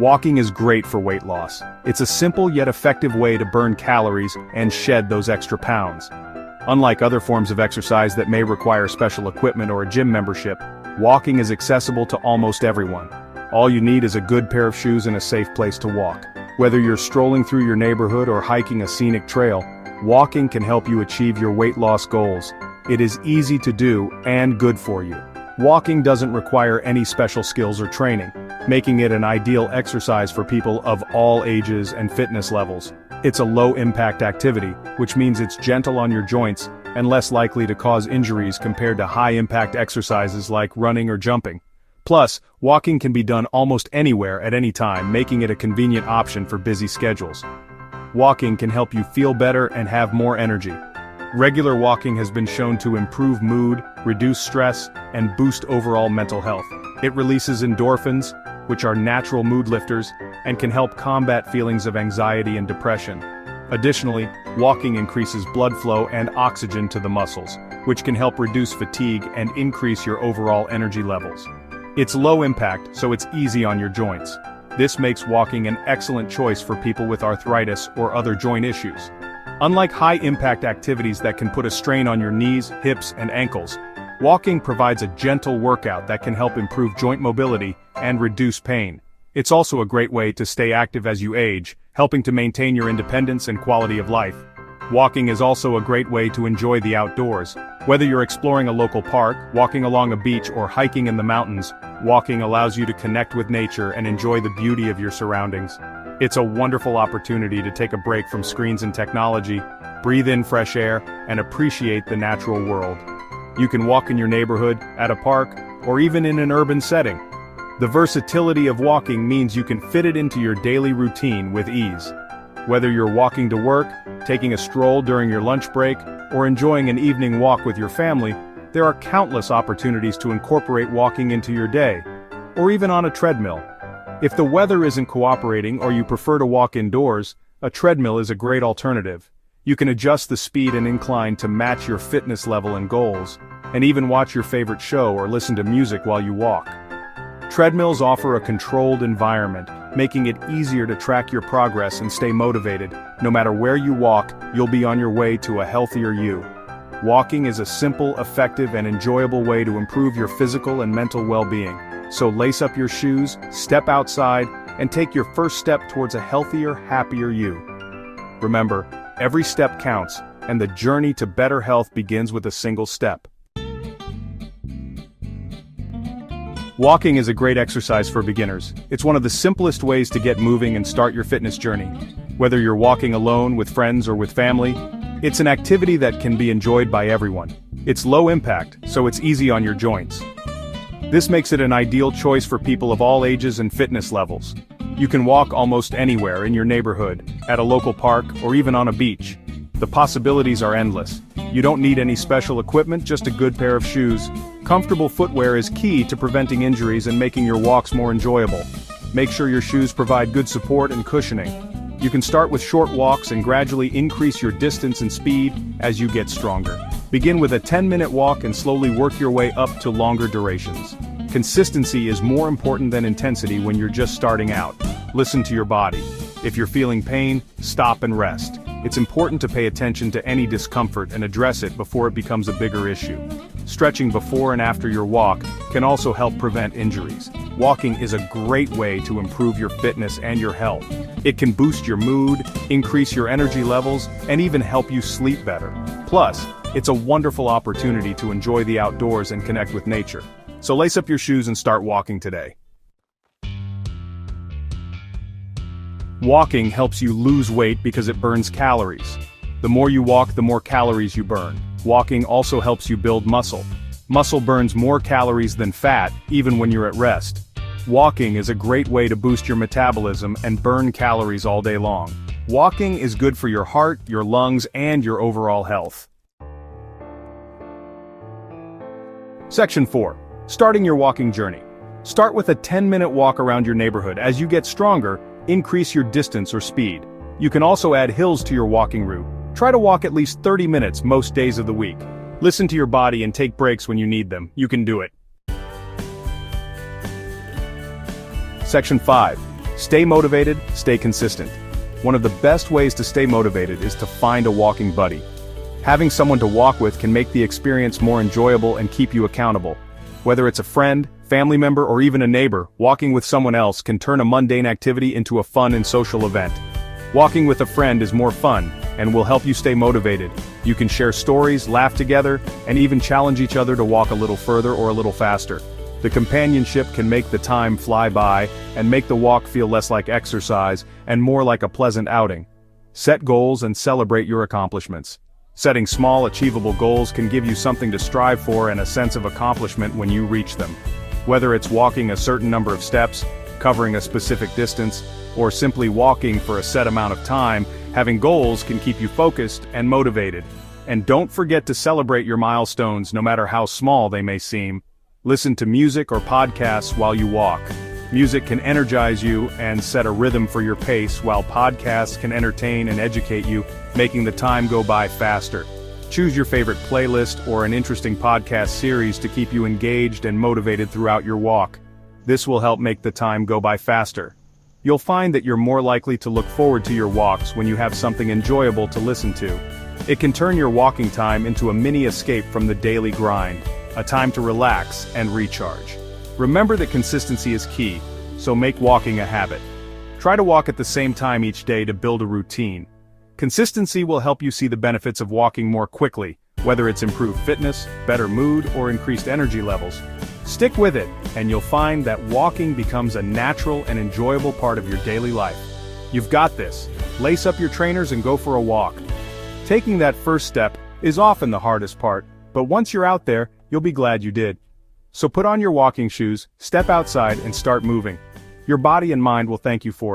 Walking is great for weight loss. It's a simple yet effective way to burn calories and shed those extra pounds. Unlike other forms of exercise that may require special equipment or a gym membership, walking is accessible to almost everyone. All you need is a good pair of shoes and a safe place to walk. Whether you're strolling through your neighborhood or hiking a scenic trail, walking can help you achieve your weight loss goals. It is easy to do and good for you. Walking doesn't require any special skills or training, making it an ideal exercise for people of all ages and fitness levels. It's a low-impact activity, which means it's gentle on your joints and less likely to cause injuries compared to high-impact exercises like running or jumping. Plus, walking can be done almost anywhere at any time, making it a convenient option for busy schedules. Walking can help you feel better and have more energy. Regular walking has been shown to improve mood, reduce stress, and boost overall mental health. It releases endorphins, which are natural mood lifters, and can help combat feelings of anxiety and depression. Additionally, walking increases blood flow and oxygen to the muscles, which can help reduce fatigue and increase your overall energy levels. It's low impact, so it's easy on your joints. This makes walking an excellent choice for people with arthritis or other joint issues. Unlike high-impact activities that can put a strain on your knees, hips, and ankles, walking provides a gentle workout that can help improve joint mobility and reduce pain. It's also a great way to stay active as you age, helping to maintain your independence and quality of life. Walking is also a great way to enjoy the outdoors. Whether you're exploring a local park, walking along a beach, or hiking in the mountains, walking allows you to connect with nature and enjoy the beauty of your surroundings. It's a wonderful opportunity to take a break from screens and technology, breathe in fresh air, and appreciate the natural world. You can walk in your neighborhood, at a park, or even in an urban setting. The versatility of walking means you can fit it into your daily routine with ease. Whether you're walking to work, taking a stroll during your lunch break, or enjoying an evening walk with your family, there are countless opportunities to incorporate walking into your day, or even on a treadmill. If the weather isn't cooperating or you prefer to walk indoors, a treadmill is a great alternative. You can adjust the speed and incline to match your fitness level and goals, and even watch your favorite show or listen to music while you walk. Treadmills offer a controlled environment, making it easier to track your progress and stay motivated. No matter where you walk, you'll be on your way to a healthier you. Walking is a simple, effective, and enjoyable way to improve your physical and mental well-being. So lace up your shoes, step outside, and take your first step towards a healthier, happier you. Remember, every step counts, and the journey to better health begins with a single step. Walking is a great exercise for beginners. It's one of the simplest ways to get moving and start your fitness journey. Whether you're walking alone, with friends, or with family, it's an activity that can be enjoyed by everyone. It's low impact, so it's easy on your joints. This makes it an ideal choice for people of all ages and fitness levels. You can walk almost anywhere in your neighborhood, at a local park, or even on a beach. The possibilities are endless. You don't need any special equipment, just a good pair of shoes. Comfortable footwear is key to preventing injuries and making your walks more enjoyable. Make sure your shoes provide good support and cushioning. You can start with short walks and gradually increase your distance and speed as you get stronger. Begin with a 10-minute walk and slowly work your way up to longer durations. Consistency is more important than intensity when you're just starting out. Listen to your body. If you're feeling pain, stop and rest. It's important to pay attention to any discomfort and address it before it becomes a bigger issue. Stretching before and after your walk can also help prevent injuries. Walking is a great way to improve your fitness and your health. It can boost your mood, increase your energy levels, and even help you sleep better. Plus, it's a wonderful opportunity to enjoy the outdoors and connect with nature. So lace up your shoes and start walking today. Walking helps you lose weight because it burns calories. The more you walk, the more calories you burn. Walking also helps you build muscle. Muscle burns more calories than fat, even when you're at rest. Walking is a great way to boost your metabolism and burn calories all day long. Walking is good for your heart, your lungs, and your overall health. Section 4. Starting your walking journey. Start with a 10-minute walk around your neighborhood. As you get stronger, increase your distance or speed. You can also add hills to your walking route. Try to walk at least 30 minutes most days of the week. Listen to your body and take breaks when you need them. You can do it. Section 5. Stay motivated, stay consistent. One of the best ways to stay motivated is to find a walking buddy. Having someone to walk with can make the experience more enjoyable and keep you accountable. Whether it's a friend, family member, or even a neighbor, walking with someone else can turn a mundane activity into a fun and social event. Walking with a friend is more fun and will help you stay motivated. You can share stories, laugh together, and even challenge each other to walk a little further or a little faster. The companionship can make the time fly by and make the walk feel less like exercise and more like a pleasant outing. Set goals and celebrate your accomplishments. Setting small, achievable goals can give you something to strive for and a sense of accomplishment when you reach them. Whether it's walking a certain number of steps, covering a specific distance, or simply walking for a set amount of time, having goals can keep you focused and motivated. And don't forget to celebrate your milestones no matter how small they may seem. Listen to music or podcasts while you walk. Music can energize you and set a rhythm for your pace, while podcasts can entertain and educate you, making the time go by faster. Choose your favorite playlist or an interesting podcast series to keep you engaged and motivated throughout your walk. This will help make the time go by faster. You'll find that you're more likely to look forward to your walks when you have something enjoyable to listen to. It can turn your walking time into a mini escape from the daily grind, a time to relax and recharge. Remember that consistency is key, so make walking a habit. Try to walk at the same time each day to build a routine. Consistency will help you see the benefits of walking more quickly, whether it's improved fitness, better mood, or increased energy levels. Stick with it, and you'll find that walking becomes a natural and enjoyable part of your daily life. You've got this. Lace up your trainers and go for a walk. Taking that first step is often the hardest part, but once you're out there, you'll be glad you did. So put on your walking shoes, step outside, and start moving. Your body and mind will thank you for it.